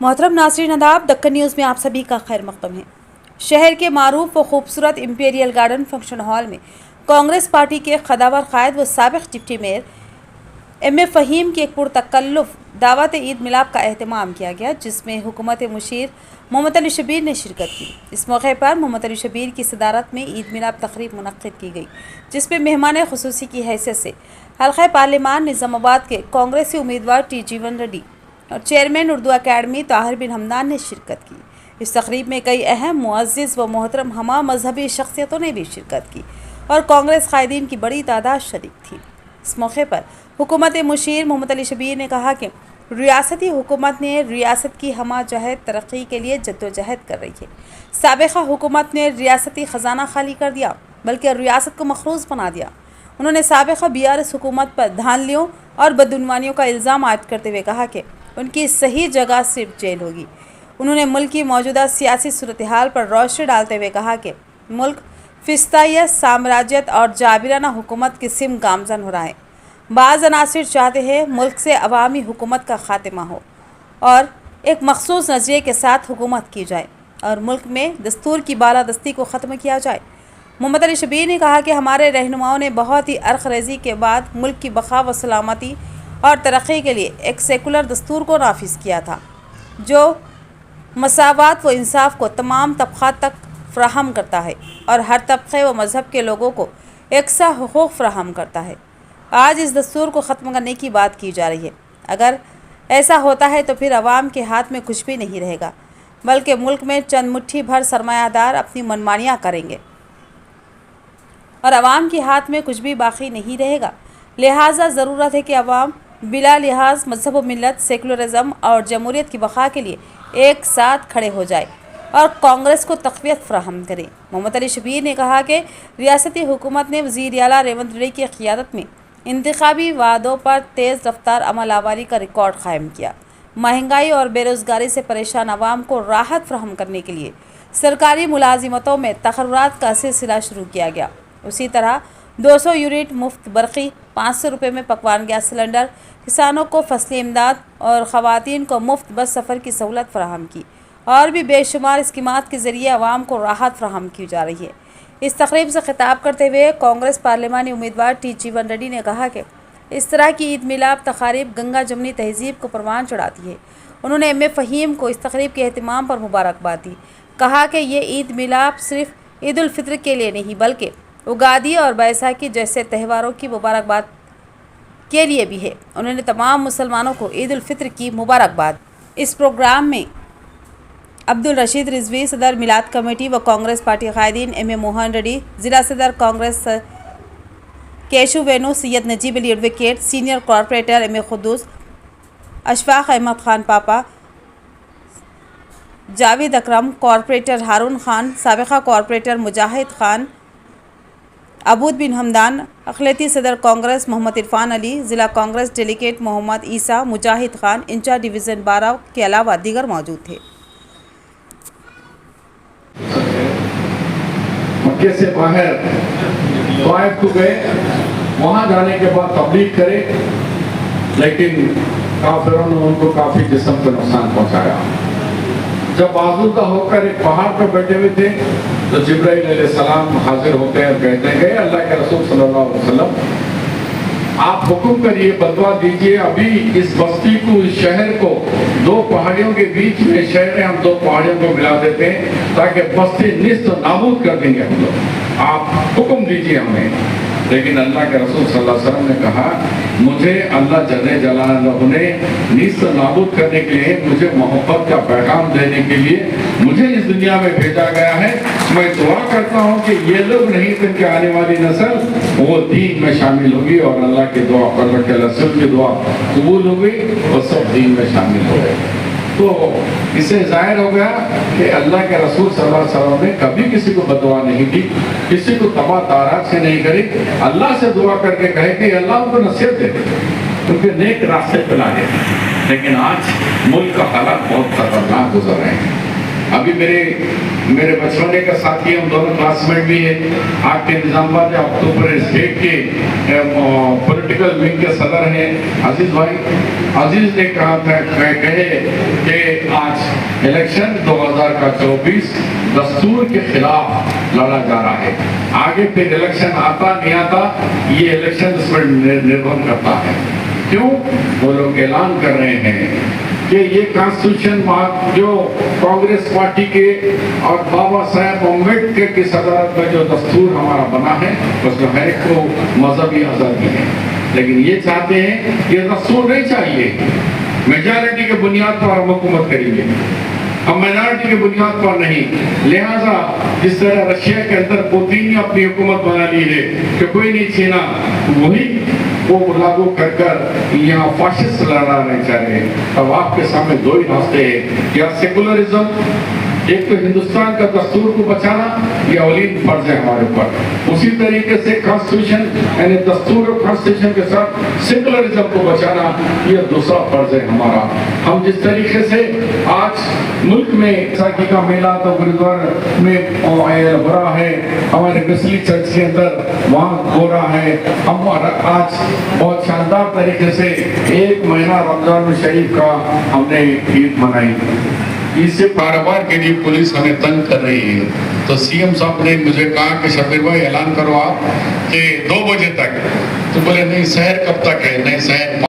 मोहतरम नाज़रीन आदाब, दक्कन न्यूज़ में आप सभी का खैर मक़दम है। शहर के मारूफ व खूबसूरत इंपीरियल गार्डन फंक्शन हॉल में कांग्रेस पार्टी के क़दावर क़ायद व साबिक़ डिप्टी मेयर एम फ़हीम की एक पुरतकल्लुफ़ दावत ईद मिलाप का एहतमाम किया गया, जिसमें हुकूमत मुशीर मोहम्मद अली शबीर ने शिरकत की। इस मौके पर मोहम्मद अली शबीर की सदारत में ईद मिलाप तक़रीब मुनक़्क़िद की गई, जिसमें मेहमान ख़ुसूसी की हैसियत से हल्क़ा पार्लिमान निज़ामाबाद के कांग्रेसी उम्मीदवार टी जीवन रेड्डी और चेयरमैन उर्दू अकेडमी ताहिर बिन हमदान ने शिरकत की। इस तक़रीब में कई अहम मुअज़्ज़िज़ व मोहतरम हमा मजहबी शख्सियतों ने भी शिरकत की और कांग्रेस क़ायदीन की बड़ी तादाद शरीक थी। इस मौके पर हुकूमत मुशीर मोहम्मद अली शबीर ने कहा कि रियासती हुकूमत ने रियासत की हमा जहद तरक्की के लिए जद्दोजहद कर रही है। साबिक़ा हुकूमत ने रियासती ख़जाना खाली कर दिया, बल्कि रियासत को मखरूज़ बना दिया। उन्होंने साबिक़ा BRS हुकूमत पर धांधलियों और बदगुमानियों का इल्ज़ाम आयद करते हुए कहा कि उनकी सही जगह सिर्फ जेल होगी। उन्होंने मुल्क की मौजूदा सियासी सूरत हाल पर रोशनी डालते हुए कहा कि मुल्क फिस्तायत, साम्राज्यत और जाबिराना हुकूमत की सिम गामज़न हो रहा है। बाज़ अनासिर चाहते हैं मुल्क से अवामी हुकूमत का ख़ात्मा हो और एक मखसूस नज़रिए के साथ हुकूमत की जाए और मुल्क में दस्तूर की बालादस्ती को ख़त्म किया जाए। मोहम्मद अली शबीर ने कहा कि हमारे रहनुमाओं ने बहुत ही अर्ख़रेज़ी के बाद मुल्क की बक़ा व सलामती और तरक्की के लिए एक सेकुलर दस्तूर को नाफिज किया था, जो मसावात व इंसाफ को तमाम तबक़ात तक फ़राहम करता है और हर तबक़े व मज़हब के लोगों को एकसा हुकूक़ फ़राहम करता है। आज इस दस्तूर को ख़त्म करने की बात की जा रही है। अगर ऐसा होता है तो फिर अवाम के हाथ में कुछ भी नहीं रहेगा, बल्कि मुल्क में चंद मुट्ठी भर सरमायादार अपनी मनमानियाँ करेंगे और अवाम के हाथ में कुछ भी बाकी नहीं रहेगा। लिहाजा ज़रूरत है कि अवाम बिला लिहाज मज़हब व मिलत, सेकुलरिज़म और जमहूरियत की बक़ा के लिए एक साथ खड़े हो जाए और कांग्रेस को तक़वियत फ़राहम करें। मोहम्मद अली शबीर ने कहा कि रियासती हुकूमत ने वज़ीर आला रेवंत रेड्डी की क़ियादत में इंतखाबी वादों पर तेज़ रफ्तार अमल आवारी का रिकॉर्ड कायम किया। महंगाई और बेरोज़गारी से परेशान अवाम को राहत फ़राहम करने के लिए सरकारी मुलाजिमतों में तक़र्रुरात का सिलसिला शुरू किया गया। उसी तरह 200 यूनिट मुफ्त बरक़ी, 500 रुपये में पकवान गैस सिलेंडर, किसानों को फसली इमदाद और ख़वातीन को मुफ्त बस सफ़र की सहूलत फ़राहम की और भी बेशुमार स्कीमात के ज़रिए आवाम को राहत फ़राहम की जा रही है। इस तक़रीब से ख़िताब करते हुए कांग्रेस पार्लिमानी उम्मीदवार टी जीवन रेड्डी ने कहा कि इस तरह की ईद मिलाप तक़ारीब गंगा जमनी तहज़ीब को परवान चढ़ाती है। उन्होंने एम फ़हीम को इस तक़रीब के एहतमाम पर मुबारकबाद दी। कहा कि ये ईद मिलाप सिर्फ़ ईद उल फ़ित्र के लिए नहीं, बल्कि उगादी और बैसाखी जैसे त्यौहारों की मुबारकबाद के लिए भी है। उन्होंने तमाम मुसलमानों को ईद उल फ़ित्र की मुबारकबाद। इस प्रोग्राम में अब्दुल रशीद रिजवी, सदर मिलाद कमेटी व कांग्रेस पार्टी क़ायदीन, एम मोहन रेड्डी, ज़िला सदर Congress Keshu Venu, Syed Najeeb Ali advocate, senior corporator M Khudus, Ashfaq Ahmed Khan Papa, Javed Akram, corporator Haroon Khan, साबिक़ा कॉरपोरेटर मुजाहिद खान, अबूद बिन हमदान, अक़लियती सदर कांग्रेस मोहम्मद इरफान अली, ज़िला Congress delegate Mohammed Isa, Mujahid Khan, in charge division 12 के अलावा दीगर मौजूद थे। मक्के से बाहर तवाइफ को गए, वहाँ जाने के बाद तबलीग करे, लेकिन काफिरों ने उनको काफ़ी जिस्म को नुकसान पहुँचाया। जब आज़ूदा होकर एक पहाड़ पर बैठे हुए थे तो जिब्राइल अलैहिस्सलाम हाजिर होते हैं और कहते हैं, अल्लाह के रसूल सल्लल्लाहु अलैहि वसल्लम, आप हुक्म करिए, बदवा दीजिए, अभी इस बस्ती को, इस शहर को, दो पहाड़ियों के बीच में शहर है, हम दो पहाड़ियों को मिला देते हैं ताकि बस्ती निस्त नाबूद कर देंगे हम लोग, आप हुक्म दीजिए हमें। लेकिन अल्लाह के रसूल सल्लल्लाहु अलैहि वसल्लम ने कहा, मुझे अल्लाह जल्ले जलालहू ने निस्त नाबूद करने के लिए, मुझे मोहब्बत का पैगाम देने के लिए मुझे इस दुनिया में भेजा गया है। मैं दुआ करता हूँ कि ये लोग नहीं तो इनके आने वाली नस्ल वो दीन में शामिल होगी और अल्लाह की दुआ पर के रसूल की दुआ कबूल होगी और सब दीन में शामिल हो गए। तो इससे जाहिर हो गया कि अल्लाह के रसूल सल्लल्लाहु अलैहि वसल्लम ने कभी किसी को बददुआ नहीं की, किसी को तबाह तारात से नहीं करी, अल्लाह से दुआ करके कहे कि अल्लाह उनको नसीहत दे दे, उनके नेक रास्ते पे ला दे। लेकिन आज मुल्क का हालात बहुत खतरनाक गुजर रहे हैं। अभी मेरे बचपने का साथी, हम दोनों क्लासमेट भी हैं, आज के निजामाबाद उत्तर प्रदेश स्टेट के पॉलिटिकल विंग के सदर हैं अजीज भाई। अजीज ने कहा था, कहे कि आज इलेक्शन 2024 दस्तूर के खिलाफ लड़ा जा रहा है, आगे फिर इलेक्शन आता नहीं आता ये इलेक्शन इस पर निर्भर करता है। क्यों? वो लोग ऐलान कर रहे हैं कि ये कॉन्स्टिट्यूशन जो कांग्रेस पार्टी के और बाबा साहेब अम्बेडकर की सदारत में जो दस्तूर हमारा बना है उसमें हर एक को मजहबी आज़ादी है, लेकिन ये चाहते हैं ये दस्तूर नहीं चाहिए, मेजॉरिटी के बुनियाद पर हम हुकूमत करेंगे, हम माइनॉरिटी के बुनियाद पर नहीं। लिहाजा जिस तरह रशिया के अंदर पुतिन ने अपनी हुकूमत बना ली है कि कोई नहीं छीना, वही वो लागू कर यहाँ फाशिस्ट लड़ाना चाह रहे हैं। अब आपके सामने दो ही रास्ते हैं, या सेकुलरिज्म, एक तो हिंदुस्तान का दस्तूर को बचाना, या औलीद फर्ज है हमारे ऊपर। उसी तरीके से कॉन्स्टिट्यूशन यानी दस्तूर और कॉन्स्टिट्यूशन के साथ सेकुलरिज्म को बचाना, ये दूसरा फर्ज है हमारा। हम जिस तरीके से आज मुल्क में बैसाखी का मेला तो गुरुद्वारा में हो रहा है, हमारे गसली चर्च के अंदर वहाँ हो रहा है, हम आज बहुत शानदार तरीके से एक महीना रमजान शरीफ का हमने ईद मनाई। इससे कारोबार के लिए पुलिस हमें तंग कर रही है, तो सीएम साहब ने मुझे कहा कि शबीर भाई ऐलान करो आप कि 2 बजे तक, तो बोले नहीं शहर कब तक है, नहीं शहर